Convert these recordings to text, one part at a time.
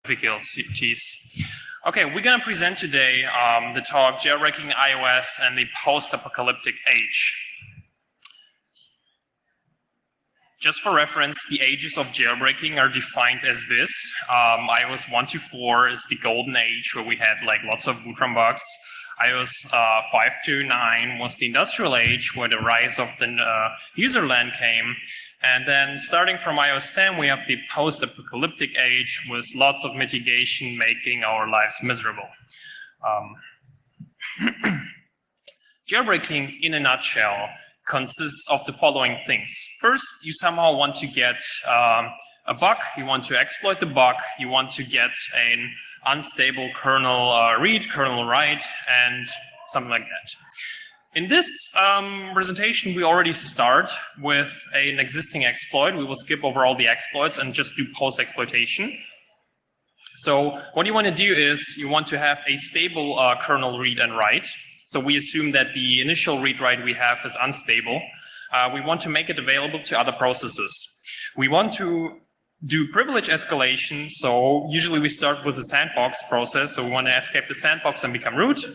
difficulties. Okay, we're going to present today the talk Jailbreaking iOS and the Post-Apocalyptic Age. Just for reference, the ages of jailbreaking are defined as this. iOS 1 to 4 is the golden age where we had like lots of bootstrap bugs. iOS 5 to 9 was the industrial age where the rise of the user land came. And then starting from iOS 10, we have the post-apocalyptic age with lots of mitigation making our lives miserable. Jailbreaking, in a nutshell, consists of the following things. First, you somehow want to get a bug, you want to exploit the bug, you want to get an unstable kernel read, kernel write, and something like that. In this presentation, we already start with an existing exploit. We will skip over all the exploits and just do post-exploitation. So what you want to do is you want to have a stable kernel read and write. So we assume that the initial read-write we have is unstable. We want to make it available to other processes. We want to do privilege escalation. So usually we start with the sandbox process. So we want to escape the sandbox and become root.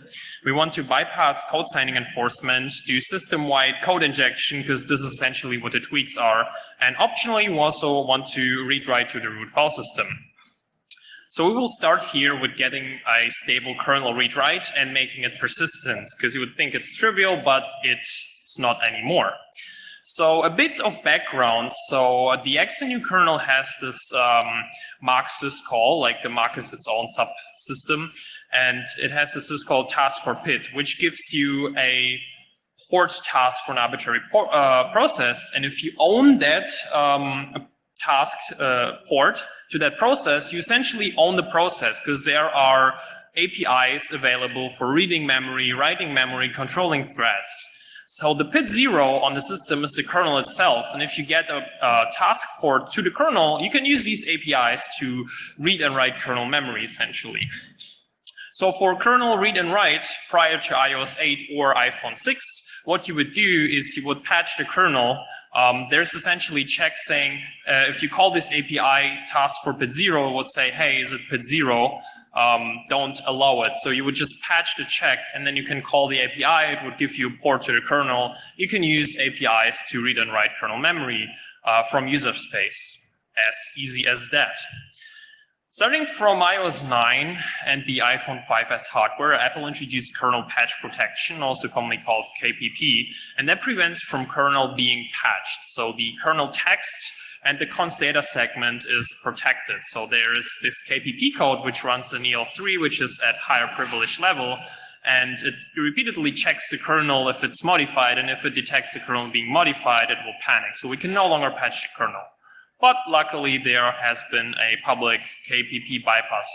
We want to bypass code signing enforcement, do system-wide code injection, because this is essentially what the tweaks are. And optionally, we also want to read-write to the root file system. So we will start here with getting a stable kernel read-write and making it persistent, because you would think it's trivial, but it's not anymore. So a bit of background. So the XNU kernel has this marksys call, like the mark is its own subsystem, and it has this called task for PID, which gives you a port task for an arbitrary process. And if you own that task port to that process, you essentially own the process, because there are APIs available for reading memory, writing memory, controlling threads. So the PID 0 on the system is the kernel itself, and if you get a task port to the kernel, you can use these APIs to read and write kernel memory, essentially. So for kernel read and write, prior to iOS 8 or iPhone 6, what you would do is you would patch the kernel. There's essentially check saying, if you call this API task for PID 0, it would say, hey, is it PID 0? Don't allow it. So you would just patch the check, and then you can call the API. It would give you a port to the kernel. You can use APIs to read and write kernel memory from user space. As easy as that. Starting from iOS 9 and the iPhone 5S hardware, Apple introduced kernel patch protection, also commonly called KPP, and that prevents from kernel being patched. So the kernel text and the const data segment is protected. So there is this KPP code which runs in EL3, which is at higher privilege level, and it repeatedly checks the kernel if it's modified, and if it detects the kernel being modified, it will panic. So we can no longer patch the kernel. But luckily, there has been a public KPP bypass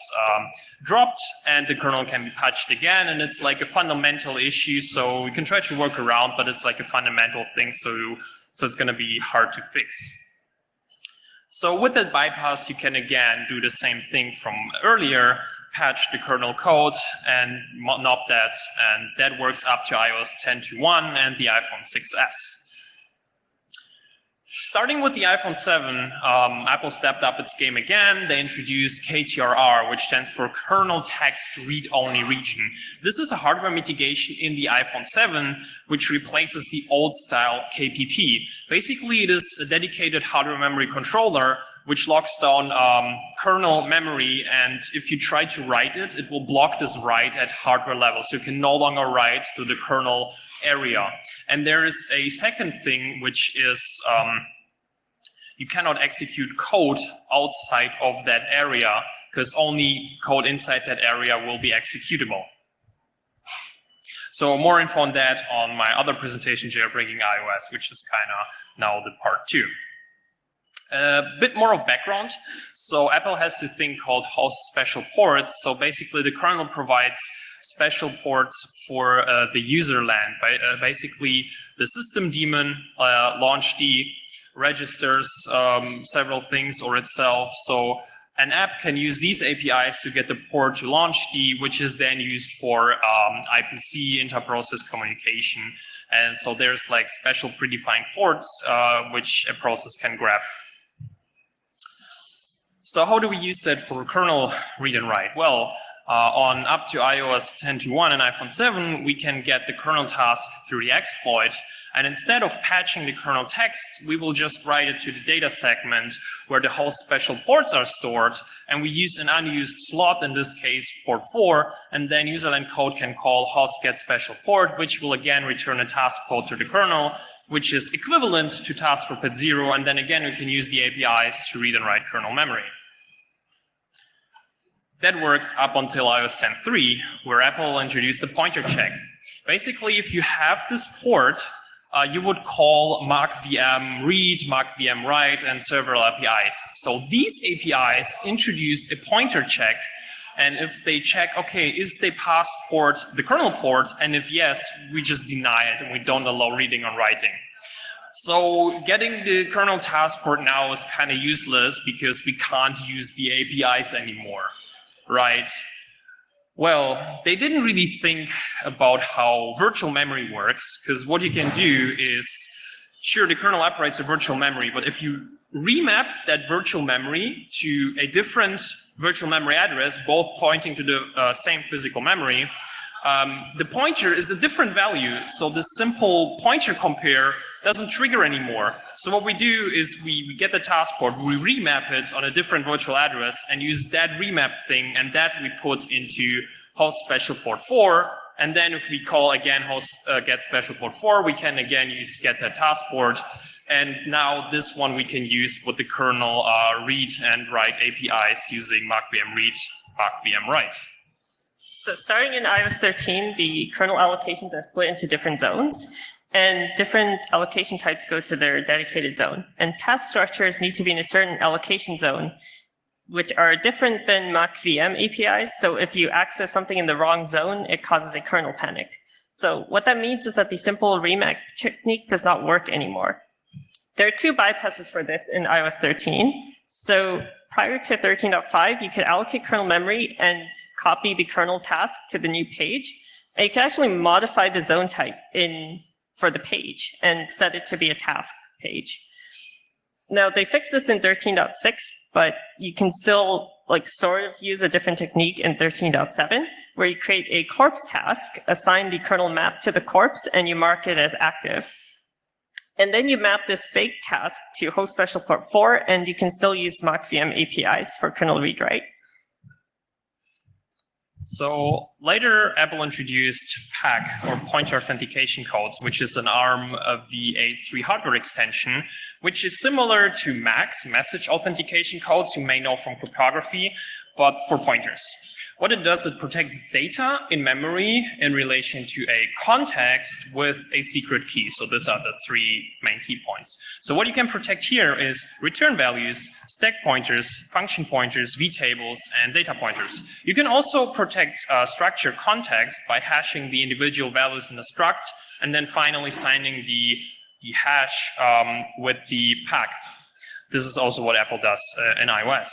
dropped, and the kernel can be patched again, and it's like a fundamental issue, so we can try to work around, but it's like a fundamental thing, so it's going to be hard to fix. So with that bypass, you can again do the same thing from earlier, patch the kernel code and knob that, and that works up to iOS 10.1 and the iPhone 6S. Starting with the iPhone 7, Apple stepped up its game again. They introduced KTRR, which stands for Kernel Text Read-Only Region. This is a hardware mitigation in the iPhone 7, which replaces the old-style KPP. Basically, it is a dedicated hardware memory controller which locks down kernel memory, and if you try to write it, it will block this write at hardware level, so you can no longer write to the kernel area. And there is a second thing, which is you cannot execute code outside of that area, because only code inside that area will be executable. So more info on that on my other presentation, Jailbreaking iOS, which is kind of now the part 2. A bit more of background. So Apple has this thing called host special ports. So basically the kernel provides special ports for the user land. Basically the system daemon, launchd, registers several things or itself. So an app can use these APIs to get the port to launchd, which is then used for IPC, inter-process communication. And so there's like special predefined ports which a process can grab. So how do we use that for kernel read and write? Well, on up to iOS 10.1 and iPhone 7, we can get the kernel task through the exploit. And instead of patching the kernel text, we will just write it to the data segment where the host special ports are stored. And we use an unused slot, in this case, port 4. And then userland code can call host get special port, which will again return a task code to the kernel, which is equivalent to task for pit 0. And then again, we can use the APIs to read and write kernel memory. That worked up until iOS 10.3, where Apple introduced the pointer check. Basically, if you have this port, you would call markvm read, markvm write, and several APIs. So these APIs introduce a pointer check, and if they check, okay, is the pass port the kernel port, and if yes, we just deny it, and we don't allow reading or writing. So getting the kernel task port now is kind of useless because we can't use the APIs anymore. Right. Well, they didn't really think about how virtual memory works, because what you can do is, sure, the kernel operates a virtual memory, but if you remap that virtual memory to a different virtual memory address, both pointing to the same physical memory, the pointer is a different value. So this simple pointer compare doesn't trigger anymore. So what we do is we get the task port, we remap it on a different virtual address and use that remap thing, and that we put into host special port 4. And then if we call again host get special port 4, we can again use get that task port. And now this one we can use with the kernel read and write APIs using markvm read, markvm write. So starting in iOS 13, the kernel allocations are split into different zones, and different allocation types go to their dedicated zone. And task structures need to be in a certain allocation zone, which are different than markvm APIs. So if you access something in the wrong zone, it causes a kernel panic. So what that means is that the simple remap technique does not work anymore. There are two bypasses for this in iOS 13. So prior to 13.5, you could allocate kernel memory and copy the kernel task to the new page. And you can actually modify the zone type for the page and set it to be a task page. Now, they fixed this in 13.6, but you can still sort of use a different technique in 13.7, where you create a corpse task, assign the kernel map to the corpse, and you mark it as active. And then you map this fake task to host special port 4, and you can still use markvm APIs for kernel read-write. So later, Apple introduced PAC, or Pointer Authentication Codes, which is an ARM v8.3 hardware extension, which is similar to MACs, Message Authentication Codes, you may know from cryptography, but for pointers. What it does, it protects data in memory in relation to a context with a secret key. So these are the three main key points. So what you can protect here is return values, stack pointers, function pointers, vtables, and data pointers. You can also protect structure context by hashing the individual values in the struct, and then finally signing the hash with the PAC. This is also what Apple does in iOS.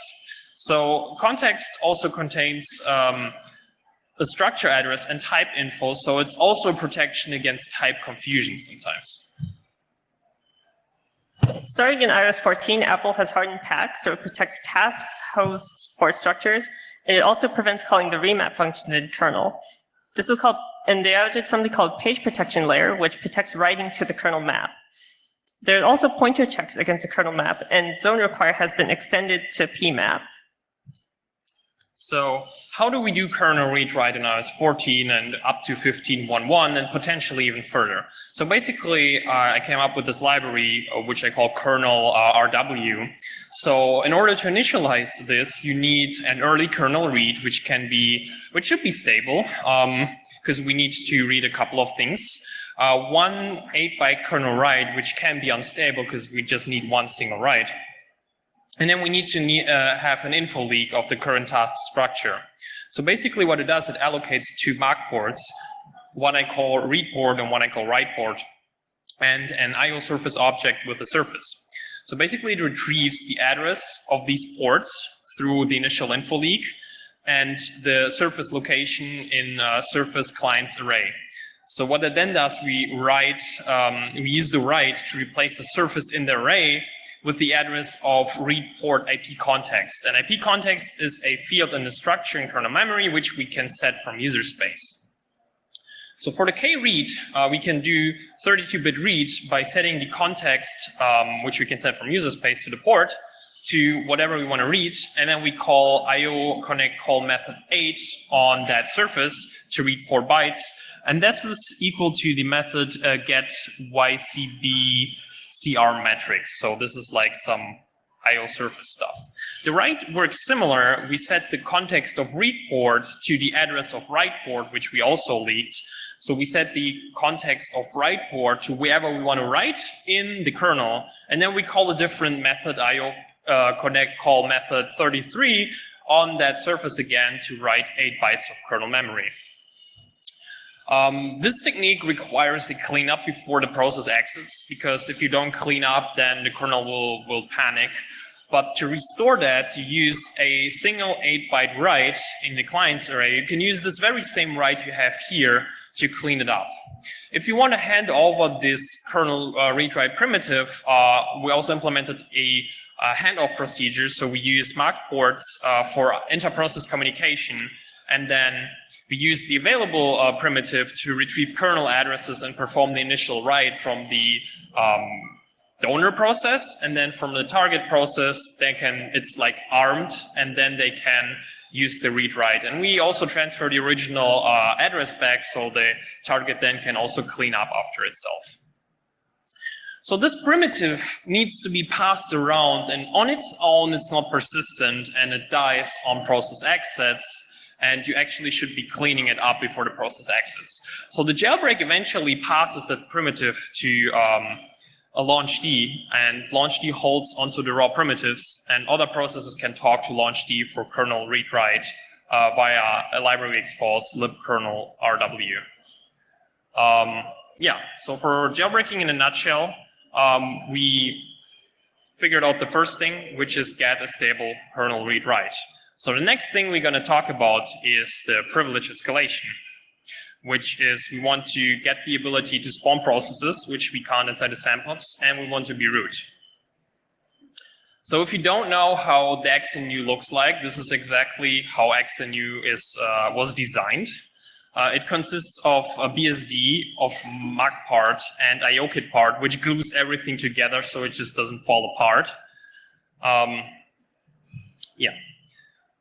So context also contains a structure address and type info, so it's also a protection against type confusion sometimes. Starting in iOS 14, Apple has hardened PAC, so it protects tasks, hosts, port structures, and it also prevents calling the remap function in kernel. This is called, and they added something called page protection layer, which protects writing to the kernel map. There are also pointer checks against the kernel map, and zone require has been extended to pmap. So how do we do kernel read-write in iOS 14 and up to 15.1.1 and potentially even further? So basically, I came up with this library, which I call kernel RW. So in order to initialize this, you need an early kernel read, which should be stable, because we need to read a couple of things. One 8-byte kernel write, which can be unstable because we just need one single write. And then we need to have an info leak of the current task structure. So basically what it does, it allocates two MAC ports, one I call read port and one I call write port, and an IO surface object with a surface. So basically it retrieves the address of these ports through the initial info leak and the surface location in surface clients array. So what it then does, we use the write to replace the surface in the array with the address of read port IP context. And IP context is a field in the structure in kernel memory, which we can set from user space. So for the k-read, we can do 32-bit read by setting the context, which we can set from user space to the port, to whatever we want to read, and then we call IO connect call method 8 on that surface to read 4 bytes. And this is equal to the method get YCB CR matrix. So this is like some IO surface stuff. The write works similar. We set the context of read port to the address of write port, which we also leaked. So we set the context of write port to wherever we want to write in the kernel, and then we call a different method IO connect call method 33 on that surface again to write 8 bytes of kernel memory. This technique requires a cleanup before the process exits, because if you don't clean up, then the kernel will panic. But to restore that, you use a single 8-byte write in the client's array. You can use this very same write you have here to clean it up. If you want to hand over this kernel read-write primitive, we also implemented a handoff procedure. So we use mark ports for inter-process communication, and then we use the available primitive to retrieve kernel addresses and perform the initial write from the donor process, and then from the target process, it's like armed, and then they can use the read-write. And we also transfer the original address back, so the target then can also clean up after itself. So this primitive needs to be passed around, and on its own, it's not persistent, and it dies on process exits, and you actually should be cleaning it up before the process exits. So the jailbreak eventually passes that primitive to a launchd, and launchd holds onto the raw primitives, and other processes can talk to launchd for kernel read-write via a library expose libkernel RW. Yeah, so for jailbreaking in a nutshell, we figured out the first thing, which is get a stable kernel read-write. So the next thing we're going to talk about is the privilege escalation, which is we want to get the ability to spawn processes, which we can't inside the sandbox, and we want to be root. So if you don't know how the XNU looks like, this is exactly how XNU was designed. It consists of a BSD, of MAC part, and IOKit part, which glues everything together so it just doesn't fall apart. Yeah.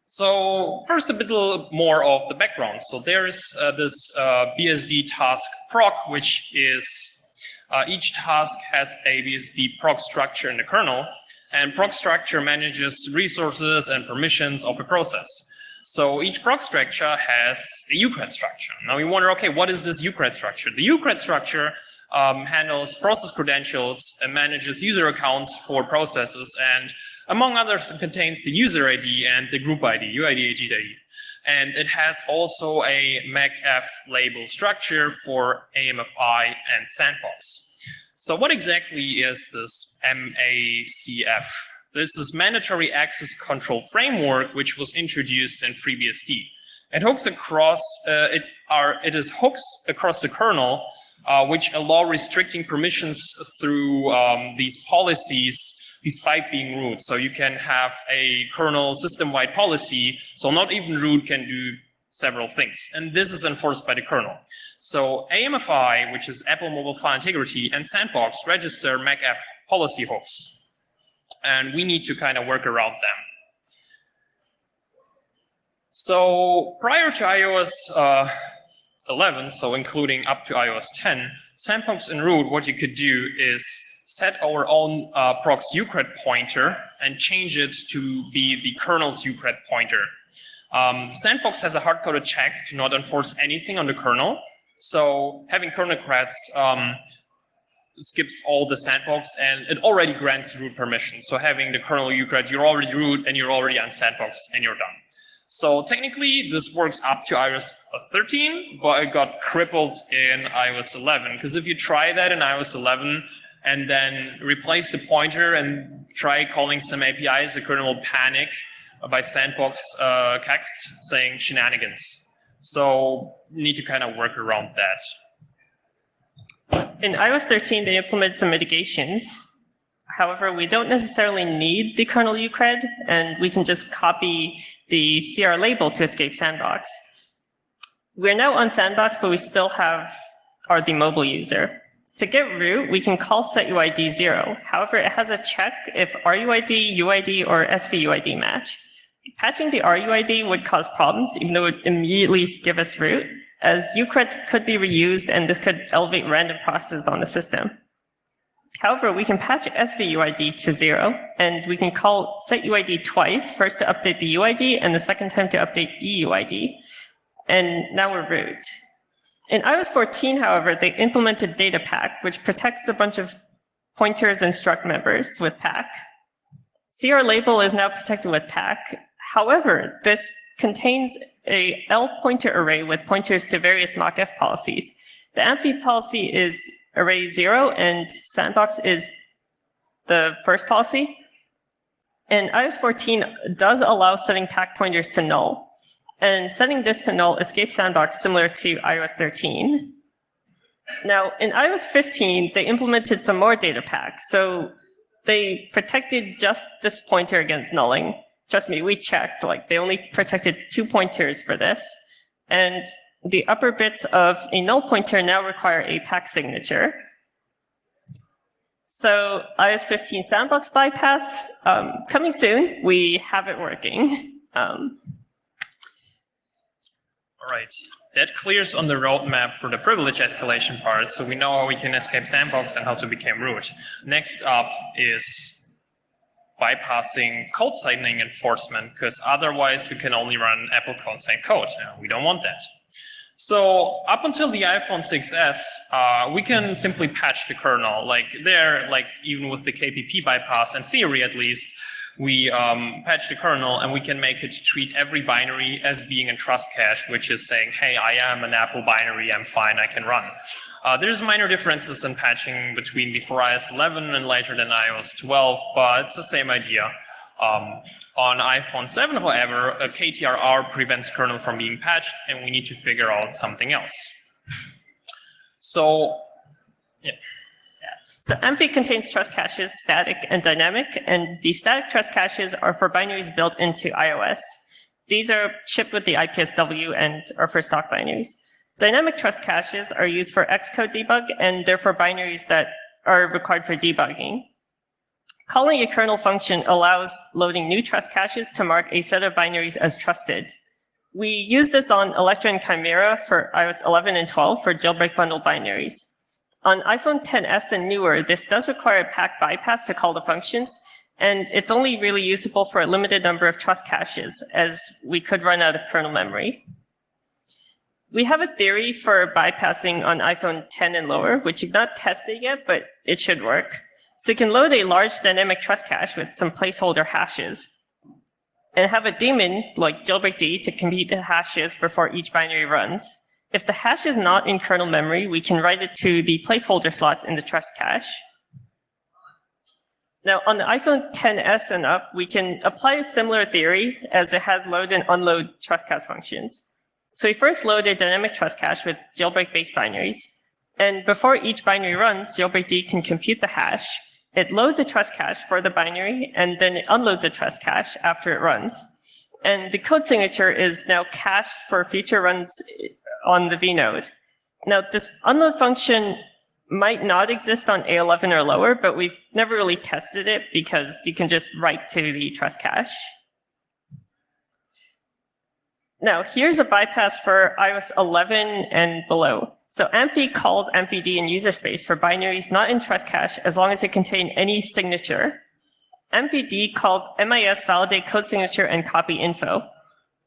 So first, a bit more of the background. So there's this BSD task proc, which is each task has a BSD proc structure in the kernel, and proc structure manages resources and permissions of a process. So each proc structure has a ucred structure. Now you wonder, okay, what is this ucred structure? The ucred structure handles process credentials and manages user accounts for processes, and among others, it contains the user ID and the group ID, UID, AG ID. And it has also a MACF label structure for AMFI and sandbox. So what exactly is this MACF? This is Mandatory Access Control Framework, which was introduced in FreeBSD. It hooks across, it is hooks across the kernel, which allow restricting permissions through these policies despite being root. So you can have a kernel system-wide policy, so not even root can do several things. And this is enforced by the kernel. So AMFI, which is Apple Mobile File Integrity, and Sandbox register MACF policy hooks. And we need to kind of work around them. So prior to iOS 11, so including up to iOS 10, Sandbox and root, what you could do is set our own procs ucred pointer and change it to be the kernel's ucred pointer. Sandbox has a hard-coded check to not enforce anything on the kernel. So having kernel creds skips all the sandbox, and it already grants root permission. So having the kernel ucred, you're already root and you're already on sandbox and you're done. So technically this works up to iOS 13, but it got crippled in iOS 11. Because if you try that in iOS 11, and then replace the pointer and try calling some APIs, the kernel will panic by sandbox text saying shenanigans. So you need to kind of work around that. In iOS 13, they implemented some mitigations. However, we don't necessarily need the kernel ucred, and we can just copy the CR label to escape sandbox. We're now on sandbox, but we still are the mobile user. To get root, we can call setUID 0. However, it has a check if RUID, UID, or SVUID match. Patching the RUID would cause problems, even though it would immediately give us root, as ucreds could be reused, and this could elevate random processes on the system. However, we can patch SVUID to 0, and we can call setUID twice, first to update the UID, and the second time to update EUID. And now we're root. In iOS 14, however, they implemented data pack, which protects a bunch of pointers and struct members with pack. CR label is now protected with pack. However, this contains a L pointer array with pointers to various mockf policies. The amphi policy is array 0, and sandbox is the first policy. And iOS 14 does allow setting pack pointers to null. And setting this to null escapes sandbox similar to iOS 13. Now, in iOS 15, they implemented some more data pack. So they protected just this pointer against nulling. Trust me, we checked. Like, they only protected 2 pointers for this. And the upper bits of a null pointer now require a pack signature. So iOS 15 sandbox bypass, coming soon. We have it working. All right, that clears on the roadmap for the privilege escalation part, so we know how we can escape sandbox and how to become root. Next up is bypassing code signing enforcement, because otherwise we can only run Apple code sign code. We don't want that. So up until the iPhone 6s, we can simply patch the kernel. Even with the KPP bypass, in theory at least, we patch the kernel and we can make it treat every binary as being in trust cache, which is saying, hey, I am an Apple binary, I'm fine, I can run. There's minor differences in patching between before iOS 11 and later than iOS 12, but it's the same idea. On iPhone 7, however, a KTRR prevents kernel from being patched, and we need to figure out something else. So, yeah. So amphi contains trust caches, static and dynamic, and the static trust caches are for binaries built into iOS. These are shipped with the IPSW and are for stock binaries. Dynamic trust caches are used for Xcode debug, and they're for binaries that are required for debugging. Calling a kernel function allows loading new trust caches to mark a set of binaries as trusted. We use this on Electra and Chimera for iOS 11 and 12 for jailbreak bundled binaries. On iPhone XS and newer, this does require a pack bypass to call the functions, and it's only really usable for a limited number of trust caches, as we could run out of kernel memory. We have a theory for bypassing on iPhone 10 and lower, which is not tested yet, but it should work. So you can load a large dynamic trust cache with some placeholder hashes, and have a daemon like jailbreak to compute the hashes before each binary runs. If the hash is not in kernel memory, we can write it to the placeholder slots in the trust cache. Now, on the iPhone XS and up, we can apply a similar theory, as it has load and unload trust cache functions. So we first load a dynamic trust cache with jailbreak-based binaries, and before each binary runs, jailbreak can compute the hash. It loads a trust cache for the binary, and then it unloads a trust cache after it runs. And the code signature is now cached for future runs on the vnode. Now, this unload function might not exist on A11 or lower, but we've never really tested it because you can just write to the trust cache. Now, here's a bypass for iOS 11 and below. So amphi calls amphid in user space for binaries not in trust cache as long as they contain any signature. amphid calls MIS validate code signature and copy info.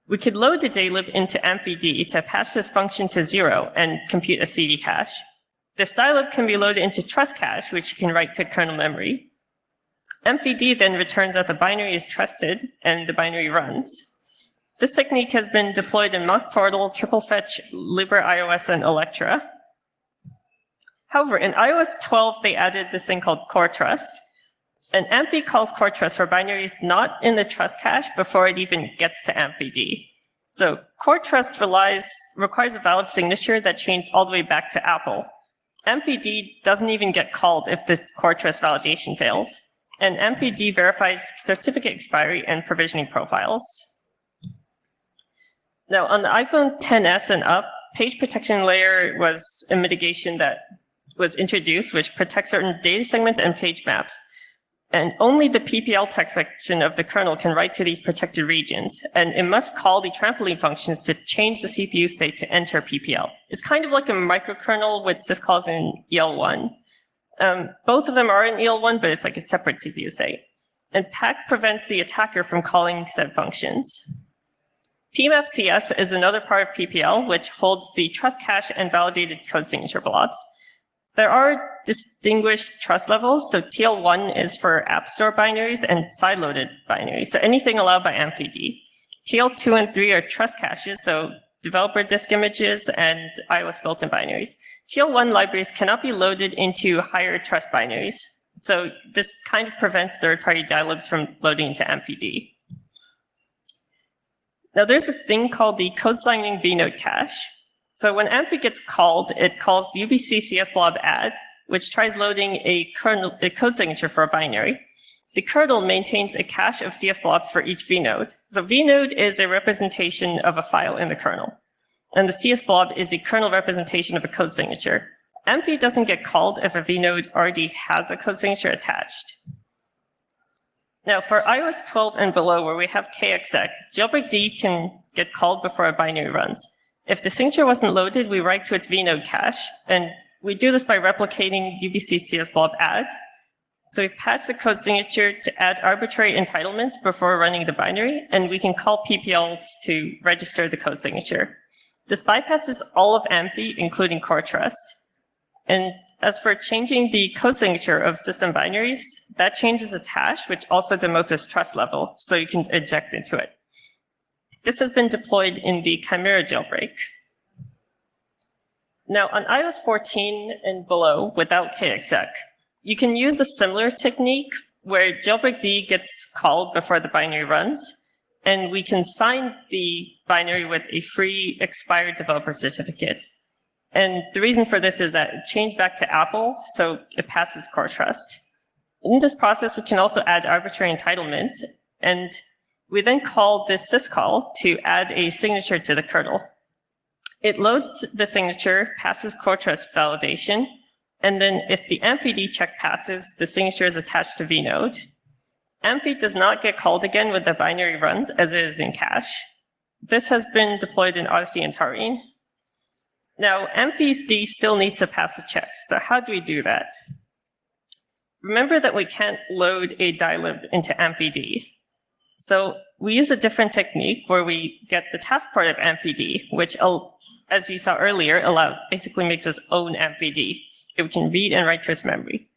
We could load the daylib into amphid to patch this function to 0 and compute a CD cache. This daylib can be loaded into trust cache, which you can write to kernel memory. amphid then returns that the binary is trusted, and the binary runs. This technique has been deployed in Mock Portal, TripleFetch, LibreIOS, and Electra. However, in iOS 12, they added this thing called core trust. And amphi calls core trust for binaries not in the trust cache before it even gets to amphid. So core trust requires a valid signature that chains all the way back to Apple. amphid doesn't even get called if the core trust validation fails. And MVD verifies certificate expiry and provisioning profiles. Now, on the iPhone XS and up, page protection layer was a mitigation that was introduced, which protects certain data segments and page maps. And only the PPL text section of the kernel can write to these protected regions. And it must call the trampoline functions to change the CPU state to enter PPL. It's kind of like a microkernel with syscalls in EL1. Both of them are in EL1, but it's like a separate CPU state. And PAC prevents the attacker from calling said functions. PMAP CS is another part of PPL, which holds the trust cache and validated code signature blobs. There are distinguished trust levels. So TL1 is for App Store binaries and sideloaded binaries. So anything allowed by MVD. TL2 and 3 are trust caches, so developer disk images and iOS built-in binaries. TL1 libraries cannot be loaded into higher trust binaries. So this kind of prevents third-party dial-ups from loading into MVD. Now there's a thing called the code signing vnode cache. So when AMFI gets called, it calls UBC CSBlob add, which tries loading a code signature for a binary. The kernel maintains a cache of CSBlobs for each vnode. So vnode is a representation of a file in the kernel. And the CSBlob is the kernel representation of a code signature. AMFI doesn't get called if a vnode already has a code signature attached. Now for iOS 12 and below, where we have KXX, jailbreak can get called before a binary runs. If the signature wasn't loaded, we write to its vnode cache, and we do this by replicating UBC CSBlob add. So we patch the code signature to add arbitrary entitlements before running the binary, and we can call PPLs to register the code signature. This bypasses all of AMFI, including core trust. And as for changing the code signature of system binaries, that changes its hash, which also demotes its trust level, so you can eject into it. This has been deployed in the Chimera jailbreak. Now, on iOS 14 and below, without KXX, you can use a similar technique where jailbreak gets called before the binary runs, and we can sign the binary with a free expired developer certificate. And the reason for this is that it changed back to Apple, so it passes core trust. In this process, we can also add arbitrary entitlements, and we then call this syscall to add a signature to the kernel. It loads the signature, passes core trust validation, and then if the MVD check passes, the signature is attached to vnode. MV does not get called again when the binary runs, as it is in cache. This has been deployed in Odyssey and Taurine. Now, MVD still needs to pass the check. So how do we do that? Remember that we can't load a dilib into MVD. So we use a different technique where we get the task part of MVD, which, as you saw earlier, basically makes its own MVD. We can read and write to its memory.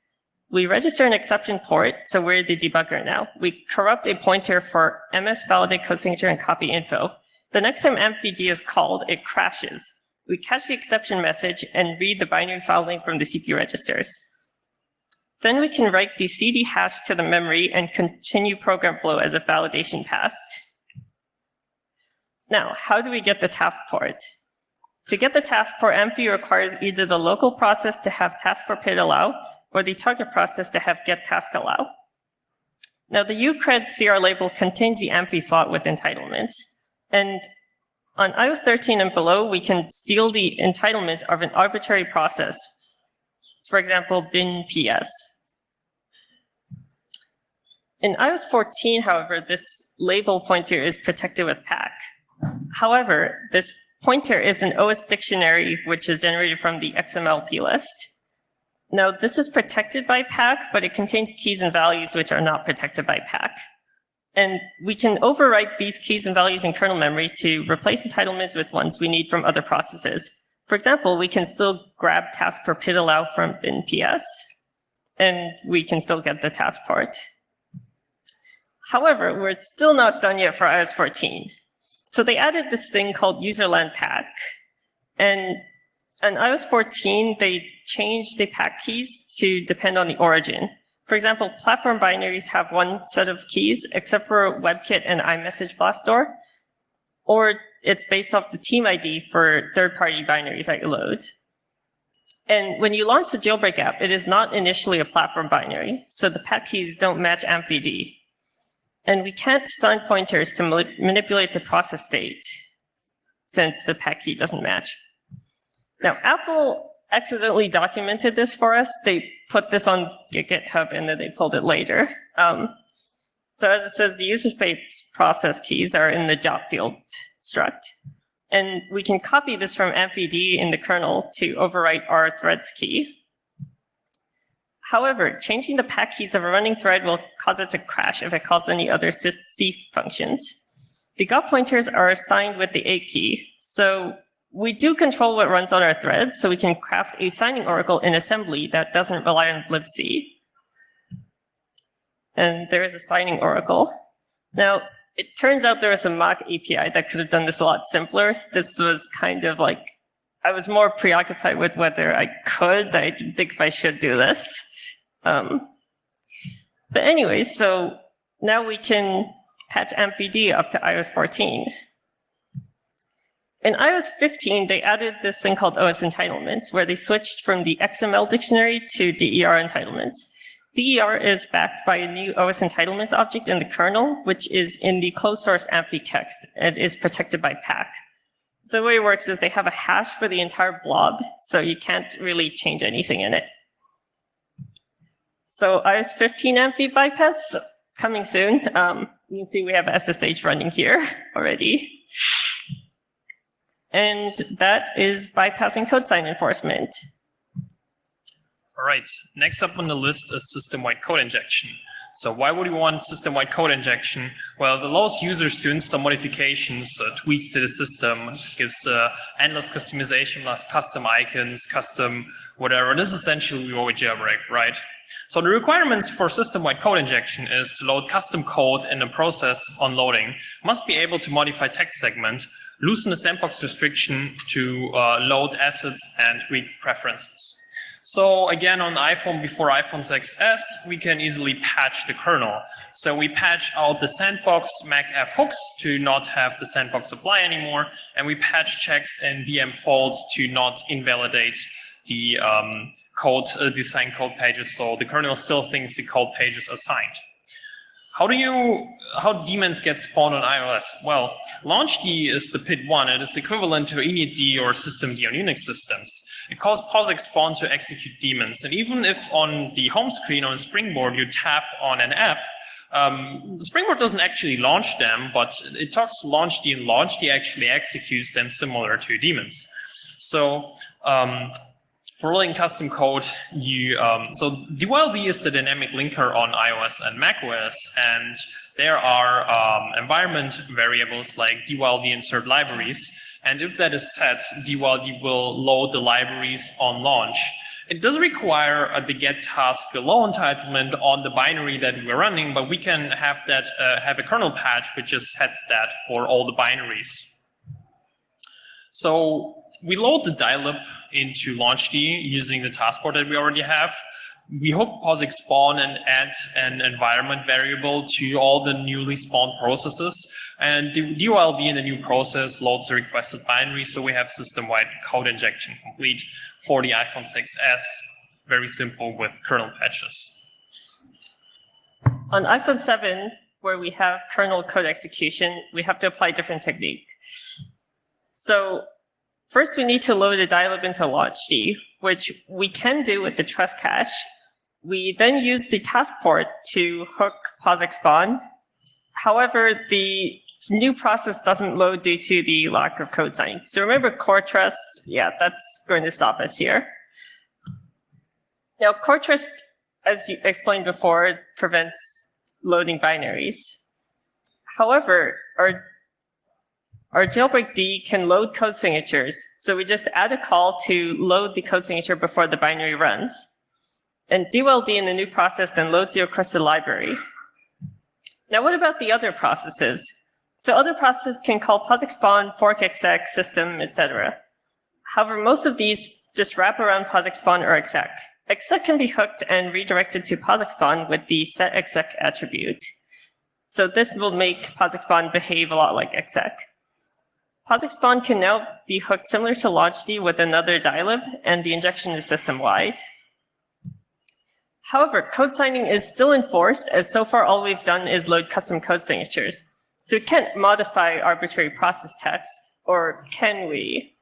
We register an exception port, so we're the debugger now. We corrupt a pointer for ms validate code signature and copy info. The next time MVD is called, it crashes. We catch the exception message and read the binary file name from the CPU registers. Then we can write the CD hash to the memory and continue program flow as a validation passed. Now, how do we get the task port? To get the task port, MV requires either the local process to have task port PID allow or the target process to have get task allow. Now, the ucred CR label contains the MV slot with entitlements. And on iOS 13 and below, we can steal the entitlements of an arbitrary process. For example, bin PS. In iOS 14, however, this label pointer is protected with PAC. However, this pointer is an OS dictionary, which is generated from the XML plist. Now, this is protected by PAC, but it contains keys and values which are not protected by PAC. And we can overwrite these keys and values in kernel memory to replace entitlements with ones we need from other processes. For example, we can still grab task per PID allow from bin PS, and we can still get the task port. However, we're still not done yet for iOS 14. So they added this thing called userland PAC. And in iOS 14, they changed the PAC keys to depend on the origin. For example, platform binaries have one set of keys, except for WebKit and iMessage Blastdoor, or it's based off the team ID for third-party binaries that you load. And when you launch the jailbreak app, it is not initially a platform binary, so the path keys don't match AmpVD. And we can't assign pointers to manipulate the process state, since the path key doesn't match. Now, Apple accidentally documented this for us. They put this on GitHub, and then they pulled it later. So as it says, the user space process keys are in the job field struct. And we can copy this from AmpVD in the kernel to overwrite our threads key. However, changing the path keys of a running thread will cause it to crash if it calls any other sysc functions. The GOT pointers are assigned with the A key. So we do control what runs on our thread, so we can craft a signing oracle in assembly that doesn't rely on libc. And there is a signing oracle. Now, it turns out there was a mock API that could have done this a lot simpler. This was kind of like, I was more preoccupied with whether I could. I didn't think if I should do this. But anyway, so now we can patch AmpVD up to iOS 14. In iOS 15, they added this thing called OS entitlements, where they switched from the XML dictionary to DER entitlements. DER is backed by a new OS entitlements object in the kernel, which is in the closed source AmpVtext and is protected by PAC. So the way it works is they have a hash for the entire blob, so you can't really change anything in it. So iOS 15 AmpV bypass coming soon. You can see we have SSH running here already. And that is bypassing code sign enforcement. All right, next up on the list is system-wide code injection. So why would you want system-wide code injection? Well, it allows users to install modifications, tweaks to the system, gives endless customization, plus custom icons, custom whatever. This is essentially what we jailbreak, right? So the requirements for system-wide code injection is to load custom code in the process on loading, must be able to modify text segment, loosen the sandbox restriction to load assets and tweak preferences. So again, on iPhone before iPhone 6s, we can easily patch the kernel. So we patch out the sandbox macf hooks to not have the sandbox apply anymore, and we patch checks in VM fold to not invalidate the code, the signed code pages. So the kernel still thinks the code page is assigned. How daemons get spawned on iOS? Well, launchd is the PID1. It is equivalent to initd or systemd on Unix systems. It calls POSIX spawn to execute daemons. And even if on the home screen on Springboard you tap on an app, Springboard doesn't actually launch them, but it talks to launchd, and launchd actually executes them similar to daemons. So for loading custom code, so DYLD is the dynamic linker on iOS and macOS, and there are environment variables like DYLD insert libraries, and if that is set, DYLD will load the libraries on launch. It does require the get task low entitlement on the binary that we're running, but we can have that have a kernel patch which just sets that for all the binaries. So we load the dial-up into launchd using the taskboard that we already have. We hook POSIX spawn and add an environment variable to all the newly spawned processes. And the DYLD in the new process loads the requested binary, so we have system-wide code injection complete for the iPhone 6s. Very simple with kernel patches. On iPhone 7, where we have kernel code execution, we have to apply a different technique. So first, we need to load a dial-up into launchd, which we can do with the trust cache. We then use the task port to hook POSIX spawn. However, the new process doesn't load due to the lack of code signing. So remember core trust, yeah, that's going to stop us here. Now, core trust, as you explained before, prevents loading binaries. However, our jailbreak D can load code signatures, so we just add a call to load the code signature before the binary runs. And DYLD in the new process then loads the requested library. Now what about the other processes? So other processes can call POSIX spawn, fork exec, system, etc. However, most of these just wrap around POSIX spawn or exec. Exec can be hooked and redirected to POSIX spawn with the setExec attribute. So this will make POSIX spawn behave a lot like exec. POSIX spawn can now be hooked similar to launchd with another dilib, and the injection is system-wide. However, code signing is still enforced, as so far all we've done is load custom code signatures. So we can't modify arbitrary process text, or can we?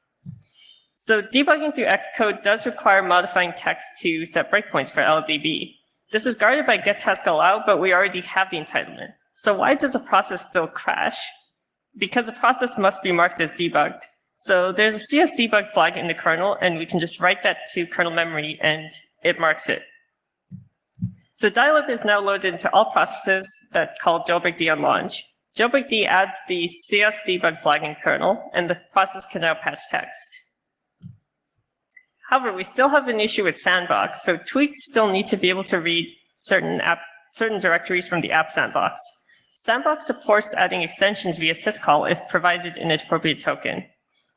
So debugging through Xcode does require modifying text to set breakpoints for LDB. This is guarded by getTaskAllow, but we already have the entitlement. So why does a process still crash? Because a process must be marked as debugged. So there's a csdebug flag in the kernel, and we can just write that to kernel memory, and it marks it. So dilib is now loaded into all processes that call jailbreakd on launch. Jailbreakd adds the csdebug flag in kernel, and the process can now patch text. However, we still have an issue with sandbox, so tweaks still need to be able to read certain directories from the app sandbox. Sandbox supports adding extensions via syscall if provided an appropriate token.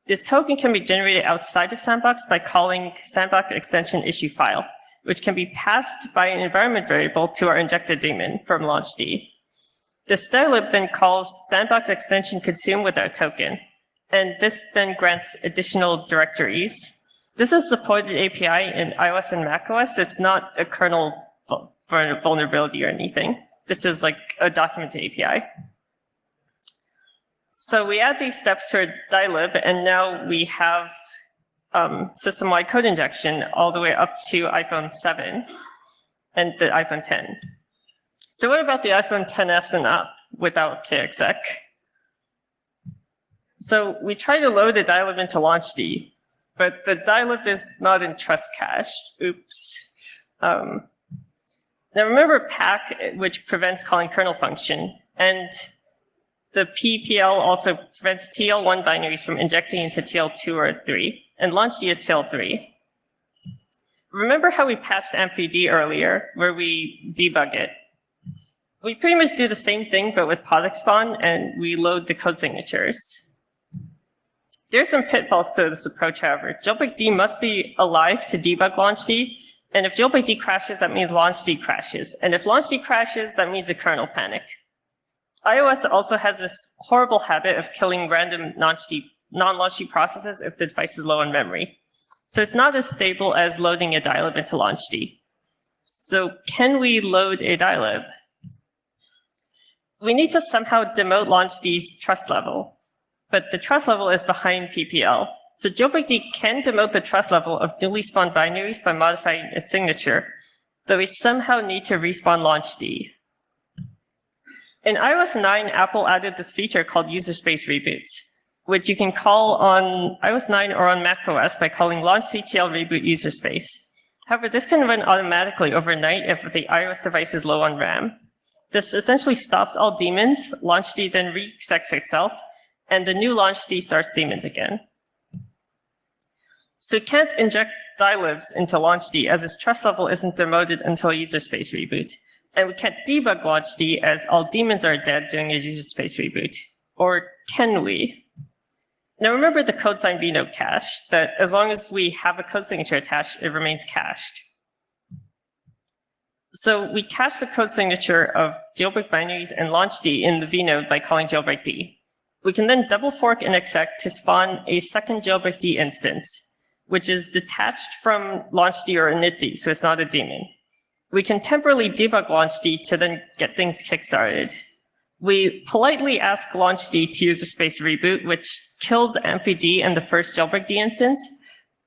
This token can be generated outside of sandbox by calling sandbox extension issue file, which can be passed by an environment variable to our injected daemon from launchd. This dilib then calls sandbox extension consume with our token, and this then grants additional directories. This is a supported API in iOS and macOS. It's not a kernel vulnerability or anything. This is like a documented API. So we add these steps to our dilib, and now we have system-wide code injection all the way up to iPhone 7 and the iPhone 10. So what about the iPhone 10s and up without KXEC? So we try to load the dilib into launchd, but the dilib is not in trust cache. Oops. Now remember pack, which prevents calling kernel function, and the PPL also prevents TL1 binaries from injecting into TL2 or 3, and launchd is TL3. Remember how we patched ampd earlier, where we debug it? We pretty much do the same thing, but with POSIX spawn, and we load the code signatures. There's some pitfalls to this approach, however. Jailbreakd must be alive to debug launchd, and if jailbreakd crashes, that means launchd crashes. And if launchd crashes, that means the kernel panic. iOS also has this horrible habit of killing random non-launchd processes if the device is low on memory. So it's not as stable as loading a dilib into launchd. So can we load a dilib? We need to somehow demote launchD's trust level, but the trust level is behind PPL. So jailbreakd can demote the trust level of newly spawned binaries by modifying its signature, though we somehow need to respawn launchd. In iOS 9, Apple added this feature called user space reboots, which you can call on iOS 9 or on macOS by calling launchctl reboot user space. However, this can run automatically overnight if the iOS device is low on RAM. This essentially stops all daemons, launchd then re-execs itself, and the new launchd starts daemons again. So we can't inject dilibs into launchd as its trust level isn't demoted until a user space reboot. And we can't debug launchd as all daemons are dead during a user space reboot. Or can we? Now remember the code sign vnode cache, that as long as we have a code signature attached, it remains cached. So we cache the code signature of jailbreak binaries and launchd in the vnode by calling jailbreakd. We can then double fork and exec to spawn a second jailbreakd instance, which is detached from launchd or initd, so it's not a daemon. We can temporarily debug launchd to then get things kickstarted. We politely ask launchd to user space reboot, which kills ampd and the first jailbreakd instance.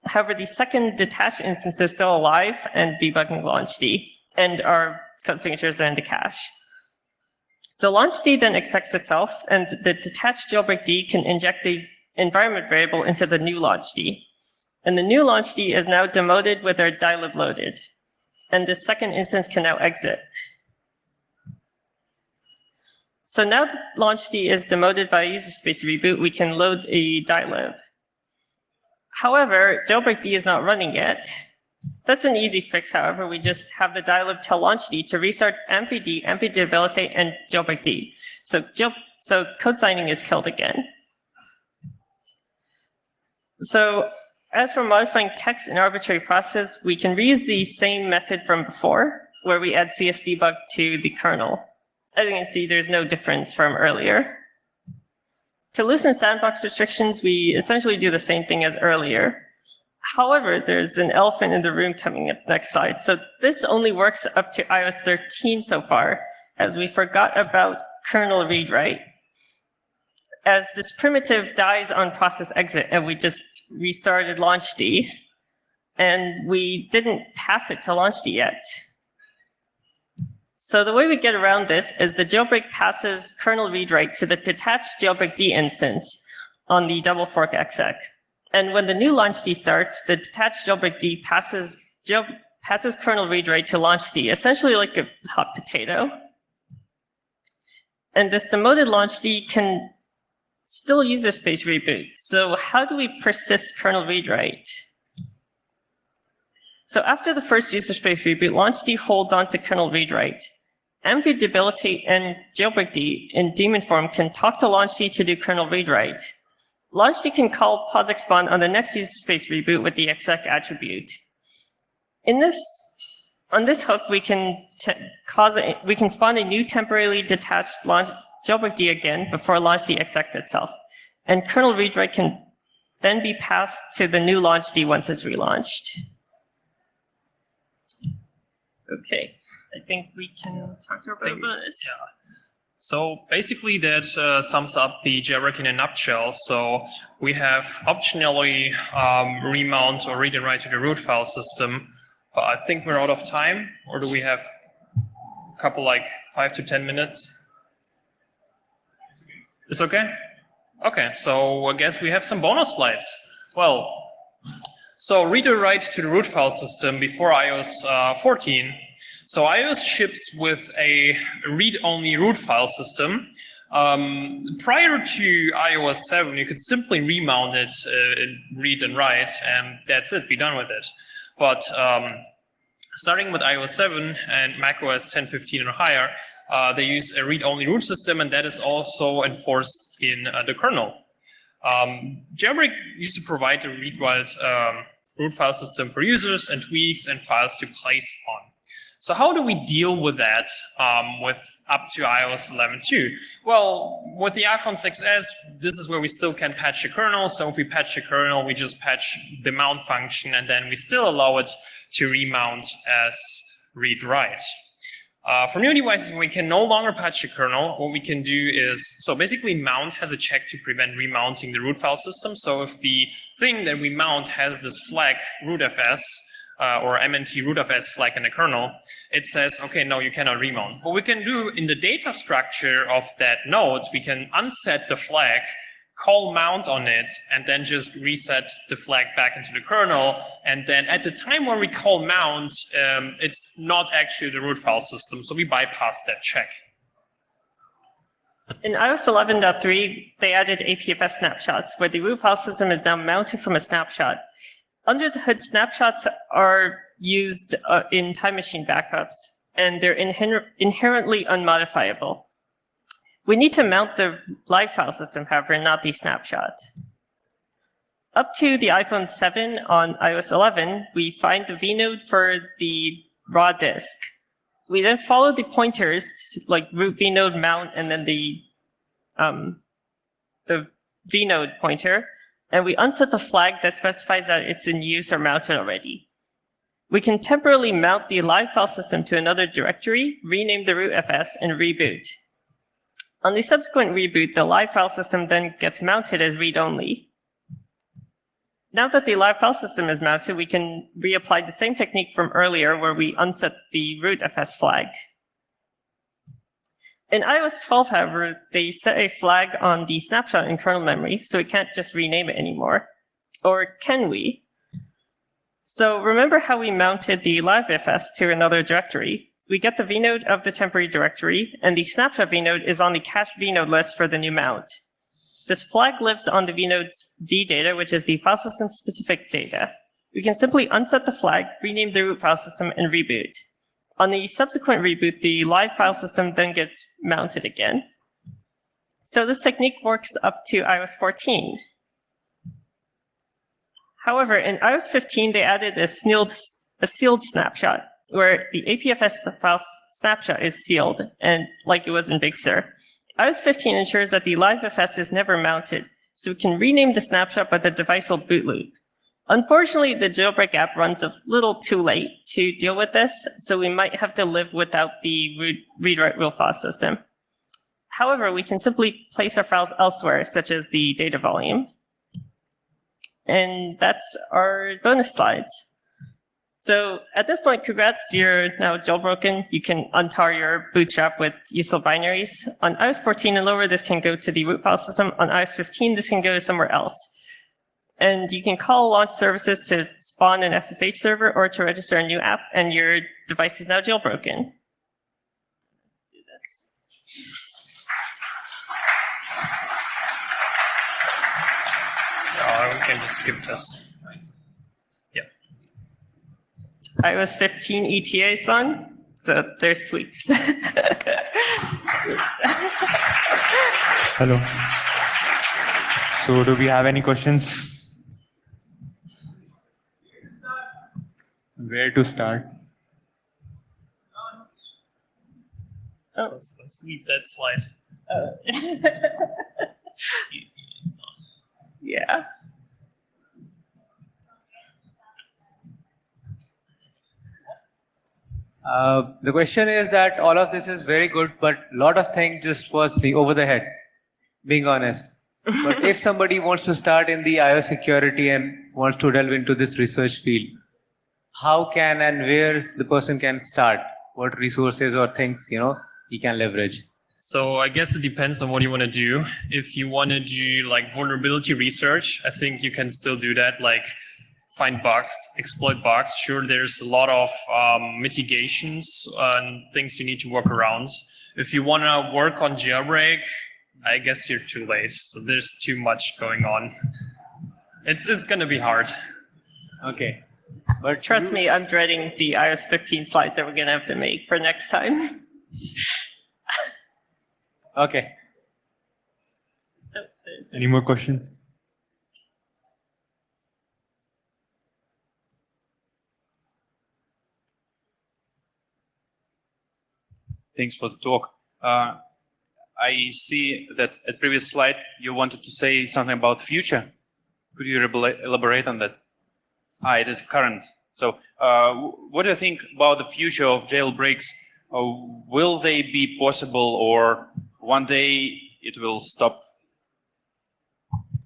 However, the second detached instance is still alive and debugging launchd, and our code signatures are in the cache. So launchd then execs itself, and the detached jailbreakd can inject the environment variable into the new launchd. And the new launchd is now demoted with our dilib loaded. And the second instance can now exit. So now that launchd is demoted by user space reboot, we can load a dilib. However, jailbreakd is not running yet. That's an easy fix, however. We just have the dilib tell launchd to restart ampd, ampd debilitate, and jailbreakd. So code signing is killed again. So as for modifying text in arbitrary process, we can reuse the same method from before, where we add csdebug to the kernel. As you can see, there's no difference from earlier. To loosen sandbox restrictions, we essentially do the same thing as earlier. However, there's an elephant in the room coming up next slide. So this only works up to iOS 13 so far, as we forgot about kernel read-write. As this primitive dies on process exit, and we just restarted launchd, and we didn't pass it to launchd yet. So the way we get around this is the jailbreak passes kernel read-write to the detached jailbreakd instance on the double fork exec. And when the new launchd starts, the detached jailbreakd passes kernel read-write to launchd, essentially like a hot potato. And this demoted launchd can still user space reboot. So how do we persist kernel read-write? So after the first user space reboot, launchd holds on to kernel read-write. Env debilitate and jailbreakd in daemon form can talk to launchd to do kernel read-write. Launchd can call POSIX on the next user space reboot with the exec attribute. On this hook, we can spawn a new temporarily detached jailbreakd again before launchd execs itself, and kernel read-write can then be passed to the new launchd once it's relaunched. Okay, I think we can talk about this. Yeah. So basically that sums up the jailbreak in a nutshell. So we have optionally remount or read and write to the root file system. But I think we're out of time, or do we have a couple, like 5 to 10 minutes? It's okay? Okay, so I guess we have some bonus slides. Well, so read or write to the root file system before iOS 14. So iOS ships with a read-only root file system. Prior to iOS 7, you could simply remount it in read and write, and that's it, be done with it. But starting with iOS 7 and macOS 10.15 and higher, they use a read-only root system, and that is also enforced in the kernel. Jailbreak used to provide a read-write root file system for users and tweaks and files to place on. So how do we deal with that with up to iOS 11.2? Well, with the iPhone 6s, this is where we still can patch the kernel. So if we patch the kernel, we just patch the mount function, and then we still allow it to remount as read-write. For new devices, we can no longer patch the kernel. What we can do is, so basically mount has a check to prevent remounting the root file system. So if the thing that we mount has this flag rootfs, or MNT rootfs flag in the kernel, it says, okay, no, you cannot remount. What we can do in the data structure of that node, we can unset the flag, call mount on it, and then just reset the flag back into the kernel. And then at the time when we call mount, it's not actually the root file system, so we bypass that check. In iOS 11.3, they added APFS snapshots, where the root file system is now mounted from a snapshot. Under the hood, snapshots are used in time machine backups, and they're inherently unmodifiable. We need to mount the live file system, however, not the snapshot. Up to the iPhone 7 on iOS 11, we find the vnode for the raw disk. We then follow the pointers, like root vnode mount, and then the vnode pointer, and we unset the flag that specifies that it's in use or mounted already. We can temporarily mount the live file system to another directory, rename the rootfs, and reboot. On the subsequent reboot, the live file system then gets mounted as read-only. Now that the live file system is mounted, we can reapply the same technique from earlier where we unset the rootfs flag. In iOS 12, however, they set a flag on the snapshot in kernel memory, so we can't just rename it anymore. Or can we? So remember how we mounted the livefs to another directory? We get the vnode of the temporary directory, and the snapshot vnode is on the cached vnode list for the new mount. This flag lives on the vnode's vdata, which is the file system specific data. We can simply unset the flag, rename the root file system, and reboot. On the subsequent reboot, the live file system then gets mounted again. So this technique works up to iOS 14. However, in iOS 15, they added a sealed snapshot, where the APFS file snapshot is sealed, and like it was in Big Sur. iOS 15 ensures that the live FS is never mounted, so we can rename the snapshot, but the device will boot loop. Unfortunately, the jailbreak app runs a little too late to deal with this, so we might have to live without the read-write real file system. However, we can simply place our files elsewhere, such as the data volume. And that's our bonus slides. So at this point, congrats, you're now jailbroken. You can untar your bootstrap with useful binaries. On iOS 14 and lower, this can go to the root file system. On iOS 15, this can go somewhere else. And you can call launch services to spawn an SSH server or to register a new app, and your device is now jailbroken. Do this. We can just skip this. Yep. iOS 15 ETA is on, so there's tweaks. Hello. So do we have any questions? Where to start? Oh, let's leave that slide. Yeah. The question is that all of this is very good, but a lot of things just was the over the head, being honest. But if somebody wants to start in the iOS security and wants to delve into this research field, how can and where the person can start? What resources or things, he can leverage? So I guess it depends on what you want to do. If you want to do like vulnerability research, I think you can still do that, like find bugs, exploit bugs. Sure, there's a lot of mitigations and things you need to work around. If you want to work on jailbreak, I guess you're too late. So there's too much going on. It's going to be hard. Okay. But trust me, I'm dreading the iOS 15 slides that we're going to have to make for next time. Okay. Any more questions? Thanks for the talk. I see that at previous slide you wanted to say something about future. Could you elaborate on that? It is current. So what do you think about the future of jailbreaks? Will they be possible, or one day it will stop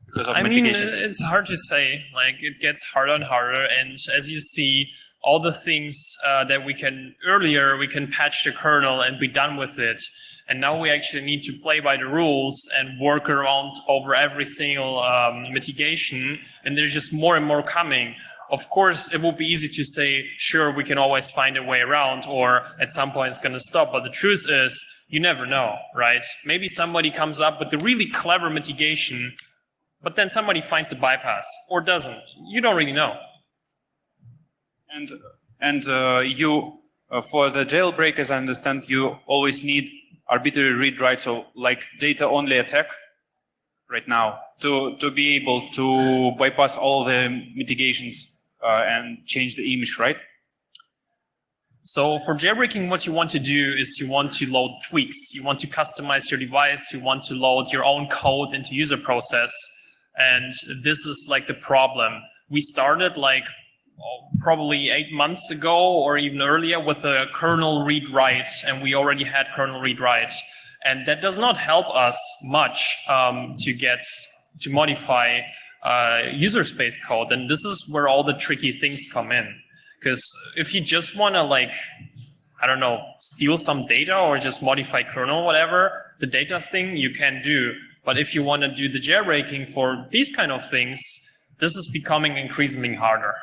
because of mitigations? It's hard to say. Like, it gets harder and harder, and as you see, all the things that we can patch the kernel and be done with it. And now we actually need to play by the rules and work around over every single mitigation. And there's just more and more coming. Of course, it will be easy to say, sure, we can always find a way around, or at some point it's going to stop. But the truth is, you never know, right? Maybe somebody comes up with a really clever mitigation, but then somebody finds a bypass or doesn't. You don't really know. And you, for the jailbreak, as I understand, you always need arbitrary read-write, so like data-only attack right now to be able to bypass all the mitigations and change the image, right? So for jailbreaking, what you want to do is you want to load tweaks. You want to customize your device. You want to load your own code into user process. And this is like the problem. We started like probably 8 months ago or even earlier with the kernel read-write, and we already had kernel read-write. And that does not help us much to modify user space code. And this is where all the tricky things come in. Because if you just want to, like, I don't know, steal some data or just modify kernel, whatever, the data thing you can do. But if you want to do the jailbreaking for these kind of things, this is becoming increasingly harder.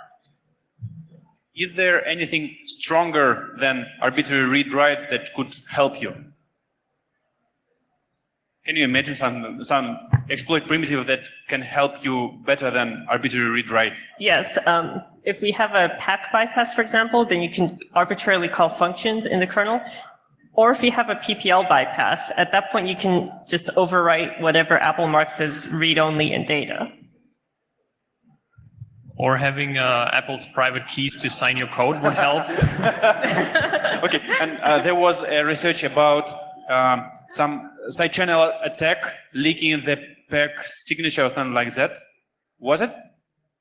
Is there anything stronger than arbitrary read-write that could help you? Can you imagine some exploit primitive that can help you better than arbitrary read-write? Yes. If we have a pack bypass, for example, then you can arbitrarily call functions in the kernel. Or if you have a PPL bypass, at that point you can just overwrite whatever Apple marks as read-only in data. Or having Apple's private keys to sign your code would help. Okay, and there was a research about some side channel attack, leaking the PEG signature or something like that. Was it?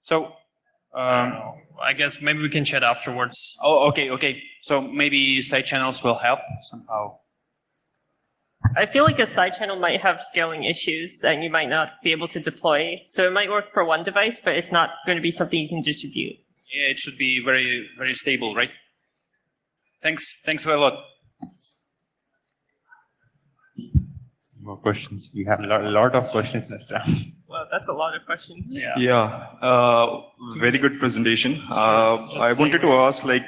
So, I guess maybe we can chat afterwards. oh, okay. So maybe side channels will help somehow. I feel like a side channel might have scaling issues that you might not be able to deploy. So it might work for one device, but it's not going to be something you can distribute. Yeah, it should be very, very stable, right? Thanks a lot. More questions? We have a lot of questions this time. Well, that's a lot of questions. Very good presentation. I wanted to ask, like,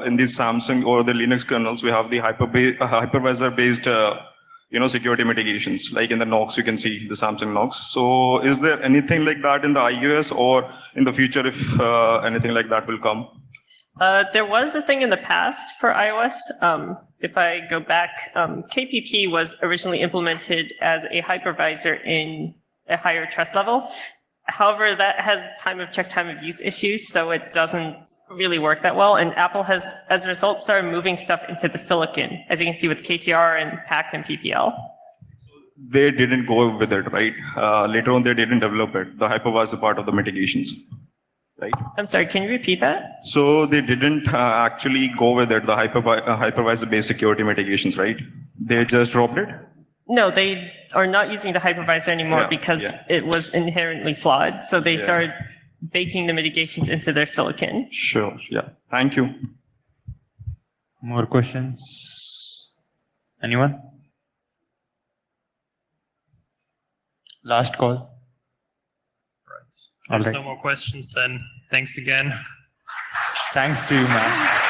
in the Samsung or the Linux kernels, we have the hypervisor-based, security mitigations. Like in the Knox, you can see the Samsung Knox. So, is there anything like that in the iOS, or in the future, if anything like that will come? There was a thing in the past for iOS. If I go back, KPP was originally implemented as a hypervisor in a higher trust level. However, that has time of use issues, so it doesn't really work that well. And Apple has, as a result, started moving stuff into the silicon, as you can see with KTR and PAC and PPL. They didn't go with it, right? Later on, they didn't develop it. The hypervisor part of the mitigations, right? I'm sorry, can you repeat that? So they didn't actually go with it, the hypervisor-based security mitigations, right? They just dropped it? No, they are not using the hypervisor anymore because it was inherently flawed. So they started baking the mitigations into their silicon. Sure, yeah. Thank you. More questions? Anyone? Last call. There's All right. no more questions then. Thanks again. Thanks to you, man.